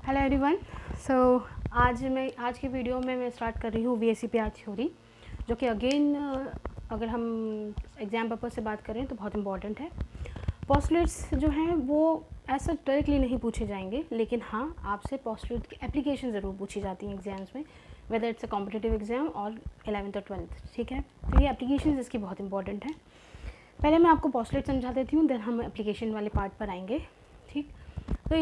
Hello everyone. आज की video में मैं स्टार्ट कर रही हूँ VSEPR थ्योरी, जो कि अगेन अगर हम एग्ज़ाम पर्पज़ से बात करें तो बहुत इंपॉर्टेंट है। पोस्टुलेट्स जो हैं वो ऐसा डायरेक्टली नहीं पूछे जाएंगे, लेकिन हाँ आपसे पोस्टुलेट की एप्लीकेशन ज़रूर पूछी जाती हैं एग्जाम्स में, whether it's a competitive exam और 11th और 12th। ठीक है, तो ये एप्लीकेशन इसकी बहुत इंपॉर्टेंट है। पहले मैं आपको पोस्टुलेट समझा देती हूँ, देन हम एप्लीकेशन वाले पार्ट पर आएंगे। ठीक, तो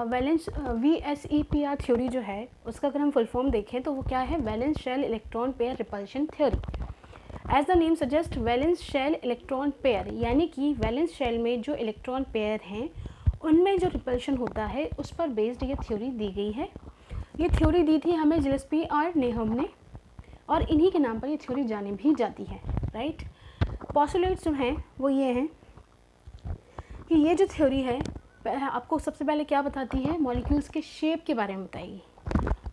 वैलेंस VSEPR थ्योरी जो है उसका अगर हम फुल फॉर्म देखें तो वो क्या है, valence shell electron pair repulsion theory. As the name suggest valence shell electron pair, यानी कि वैलेंस शेल में जो इलेक्ट्रॉन पेयर हैं उनमें जो रिपल्शन होता है उस पर बेस्ड ये थ्योरी दी गई है। ये थ्योरी दी थी हमें जिलेस्पी और नेहम ने, और इन्हीं के नाम पर ये थ्योरी जानी भी जाती है। राइट, पोस्टुलेट्स जो हैं वो ये हैं कि ये जो थ्योरी है आपको सबसे पहले क्या बताती है, मॉलिक्यूल्स के शेप के बारे में बताएगी।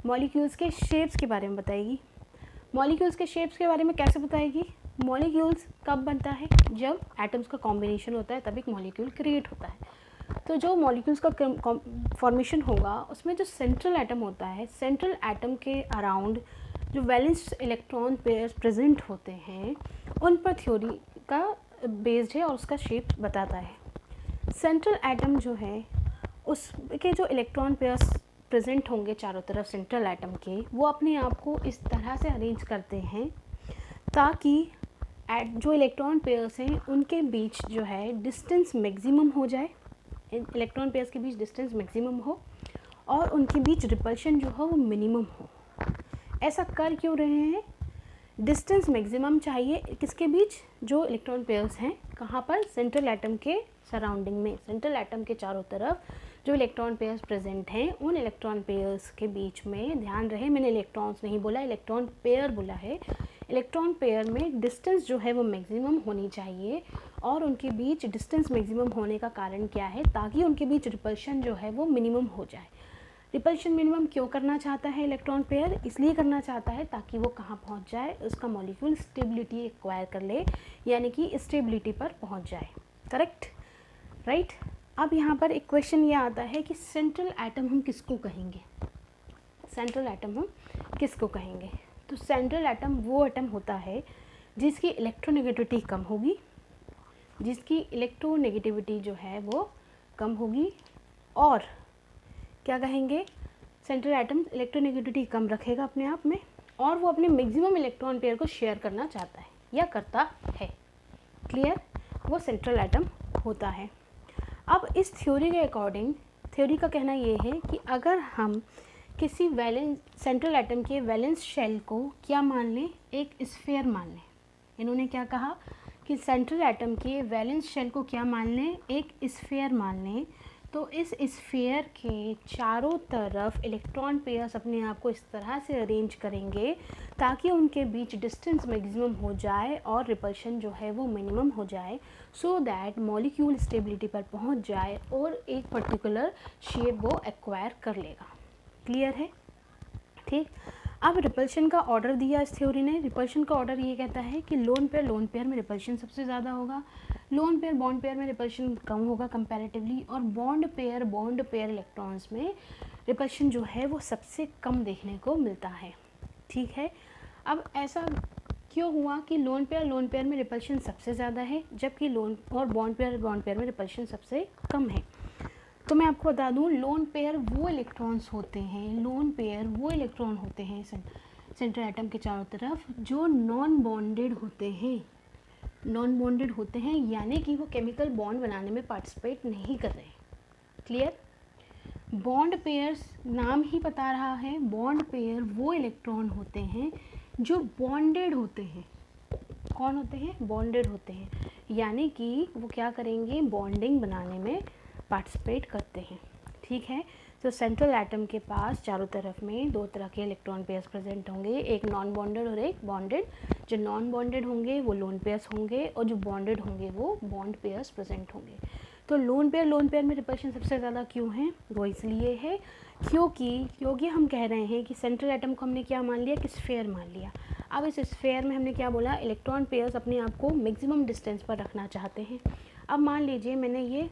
मॉलिक्यूल्स के शेप्स के बारे में बताएगी। मॉलिक्यूल्स के शेप्स के बारे में कैसे बताएगी, मॉलिक्यूल्स कब बनता है, जब एटम्स का कॉम्बिनेशन होता है तब एक मॉलिक्यूल क्रिएट होता है। तो जो मॉलिक्यूल्स का फॉर्मेशन होगा उसमें जो सेंट्रल एटम होता है, सेंट्रल एटम के अराउंड जो वैलेंस इलेक्ट्रॉन पेयर्स प्रेजेंट होते हैं उन पर थ्योरी का बेस्ड है और उसका शेप बताता है। सेंट्रल एटम जो है उसके जो इलेक्ट्रॉन पेयर्स प्रेजेंट होंगे चारों तरफ सेंट्रल एटम के, वो अपने आप को इस तरह से अरेंज करते हैं ताकि जो इलेक्ट्रॉन पेयर्स हैं उनके बीच जो है डिस्टेंस मैक्सिमम हो जाए, इलेक्ट्रॉन पेयर्स के बीच डिस्टेंस मैक्सिमम हो और उनके बीच रिपल्शन जो हो वो मिनिमम हो। ऐसा कर क्यों रहे हैं, डिस्टेंस मैक्सिमम चाहिए किसके बीच, जो इलेक्ट्रॉन पेयर्स हैं कहाँ पर, सेंट्रल एटम के सराउंडिंग में, सेंट्रल एटम के चारों तरफ जो इलेक्ट्रॉन पेयर्स प्रेजेंट हैं उन इलेक्ट्रॉन पेयर्स के बीच में, ध्यान रहे मैंने इलेक्ट्रॉन्स नहीं बोला, इलेक्ट्रॉन पेयर बोला है, इलेक्ट्रॉन पेयर में डिस्टेंस जो है वो मैक्सिमम होनी चाहिए। और उनके बीच डिस्टेंस मैक्सिमम होने का कारण क्या है, ताकि उनके बीच रिपल्शन जो है वो मिनिमम हो जाए। रिपल्शन मिनिमम क्यों करना चाहता है इलेक्ट्रॉन पेयर, इसलिए करना चाहता है ताकि वो कहाँ पहुँच जाए, उसका मॉलिक्यूल स्टेबिलिटी एक्वायर कर ले, यानी कि स्टेबिलिटी पर पहुँच जाए। Correct, right. अब यहाँ पर एक क्वेश्चन ये आता है कि सेंट्रल एटम हम किसको कहेंगे, सेंट्रल एटम हम किसको कहेंगे। तो सेंट्रल एटम वो एटम होता है जिसकी इलेक्ट्रोनेगेटिविटी कम होगी, जिसकी इलेक्ट्रोनेगेटिविटी जो है वो कम होगी, और क्या कहेंगे, सेंट्रल एटम इलेक्ट्रोनेगेटिविटी कम रखेगा अपने आप में, और वो अपने मैक्सिमम इलेक्ट्रॉन पेयर को शेयर करना चाहता है या करता है। क्लियर, वो सेंट्रल एटम होता है। अब इस थ्योरी के अकॉर्डिंग, थ्योरी का कहना ये है कि अगर हम किसी वैलेंस सेंट्रल एटम के वैलेंस शेल को क्या मान लें, एक स्फीयर मान लें। इन्होंने क्या कहा कि सेंट्रल एटम के वैलेंस शेल को क्या मान लें, एक स्फीयर मान लें। तो इस स्फीयर के चारों तरफ इलेक्ट्रॉन पेयर्स अपने आप को इस तरह से अरेंज करेंगे ताकि उनके बीच डिस्टेंस मैक्सिमम हो जाए और रिपल्शन जो है वो मिनिमम हो जाए, सो दैट मॉलिक्यूल स्टेबिलिटी पर पहुंच जाए और एक पर्टिकुलर शेप वो एक्वायर कर लेगा। क्लियर है, ठीक। अब रिपल्शन का ऑर्डर दिया इस थ्योरी ने। रिपल्शन का ऑर्डर ये कहता है कि लोन पेयर में रिपल्शन सबसे ज़्यादा होगा, लोन पेयर बॉन्ड पेयर में रिपल्शन कम होगा कंपैरेटिवली, और बॉन्ड पेयर इलेक्ट्रॉन्स में रिपल्शन जो है वो सबसे कम देखने को मिलता है। ठीक है, अब ऐसा क्यों हुआ कि लोन पेयर में रिपल्शन सबसे ज़्यादा है, जबकि लोन और बॉन्ड पेयर में रिपल्शन सबसे कम है। तो मैं आपको बता दूं, लोन पेयर वो इलेक्ट्रॉन्स होते हैं, लोन पेयर वो इलेक्ट्रॉन होते हैं सेंट्रल एटम के चारों तरफ जो नॉन बॉन्डेड होते हैं, नॉन बॉन्डेड होते हैं, यानी कि वो केमिकल बॉन्ड बनाने में पार्टिसिपेट नहीं कर रहे। क्लियर, बॉन्ड पेयर्स नाम ही बता रहा है, बॉन्ड पेयर वो इलेक्ट्रॉन होते हैं जो बॉन्डेड होते हैं। कौन होते हैं, बॉन्डेड होते हैं, यानी कि वो क्या करेंगे, बॉन्डिंग बनाने में पार्टिसिपेट करते हैं। ठीक है, तो सेंट्रल एटम के पास चारों तरफ में दो तरह के इलेक्ट्रॉन पेयर्स प्रेजेंट होंगे, एक नॉन बॉन्डेड और एक बॉन्डेड। जो नॉन बॉन्डेड होंगे वो लोन पेयर्स होंगे और जो बॉन्डेड होंगे वो बॉन्ड पेयर्स प्रेजेंट होंगे। तो लोन पेयर में रिपल्शन सबसे ज़्यादा क्यों है, वो इसलिए है क्योंकि हम कह रहे हैं कि सेंट्रल एटम को हमने क्या मान लिया, कि स्फीयर मान लिया। अब इस स्फीयर में हमने क्या बोला, इलेक्ट्रॉन पेयर्स अपने आप को मैक्सिमम डिस्टेंस पर रखना चाहते हैं। अब मान लीजिए मैंने ये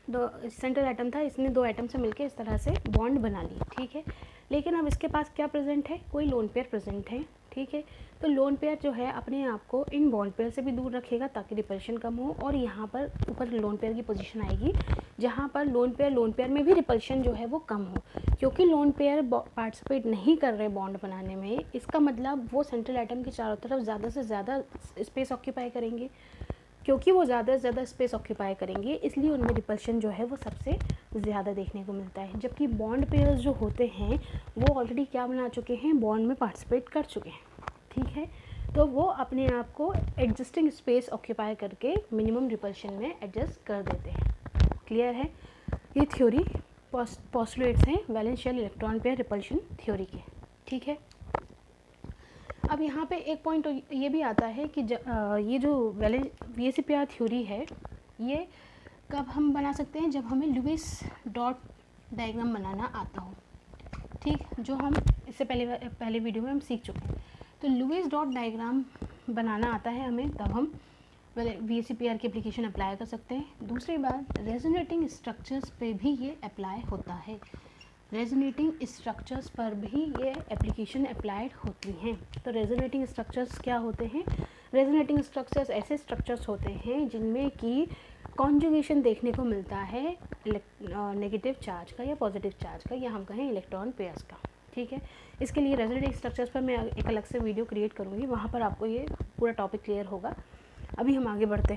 दो सेंट्रल एटम था, इसने 2 एटम से मिलकर इस तरह से बॉन्ड बना ली, ठीक है। लेकिन अब इसके पास क्या प्रेजेंट है, कोई लोन पेयर प्रेजेंट है, ठीक है। तो लोन पेयर जो है अपने आप को इन बॉन्ड पेयर से भी दूर रखेगा ताकि रिपल्शन कम हो, और यहाँ पर ऊपर लोन पेयर की पोजीशन आएगी जहाँ पर लोन पेयर में भी रिपल्शन जो है वो कम हो, क्योंकि लोन पेयर पार्टिसिपेट नहीं कर रहे बॉन्ड बनाने में। इसका मतलब वो सेंट्रल एटम के चारों तरफ ज़्यादा से ज़्यादा स्पेस ऑक्यूपाई करेंगे। क्योंकि वो ज़्यादा से ज़्यादा स्पेस ऑक्यूपाई करेंगे, इसलिए उनमें रिपल्शन जो है वो सबसे ज़्यादा देखने को मिलता है। जबकि बॉन्ड पेयर्स जो होते हैं वो ऑलरेडी क्या बना चुके हैं, बॉन्ड में पार्टिसिपेट कर चुके हैं, ठीक है। तो वो अपने आप को एडजस्टिंग स्पेस ऑक्यूपाई करके मिनिमम रिपल्शन में एडजस्ट कर देते हैं। क्लियर है? ये थ्योरी पोस्टुलेट्स हैं valence shell electron pair repulsion theory के, ठीक है। अब यहाँ पे एक पॉइंट ये भी आता है कि ये जो VSEPR थ्योरी है ये कब हम बना सकते हैं, जब हमें लुईस डॉट डायग्राम बनाना आता हो, ठीक, जो हम इससे पहले वीडियो में हम सीख चुके हैं। तो लुईस डॉट डायग्राम बनाना आता है हमें, तब हम VSEPR की एप्लीकेशन अप्लाई कर सकते हैं। दूसरी बात, रेजोनेटिंग स्ट्रक्चर्स पे भी ये अप्लाई होता है, रेजोनेटिंग स्ट्रक्चर्स पर भी ये एप्लीकेशन अप्लाइड होती हैं। तो रेजोनेटिंग स्ट्रक्चर्स क्या होते हैं, रेजोनेटिंग स्ट्रक्चर्स ऐसे स्ट्रक्चर्स होते हैं जिनमें कि कॉन्जुगेशन देखने को मिलता है नेगेटिव चार्ज का या पॉजिटिव चार्ज का, या हम कहें इलेक्ट्रॉन पेयर्स का, ठीक है। इसके लिए रेजोनेटिंग स्ट्रक्चर्स पर मैं एक अलग से वीडियो क्रिएट करूँगी, वहाँ पर आपको ये पूरा टॉपिक क्लियर होगा। अभी हम आगे बढ़ते हैं।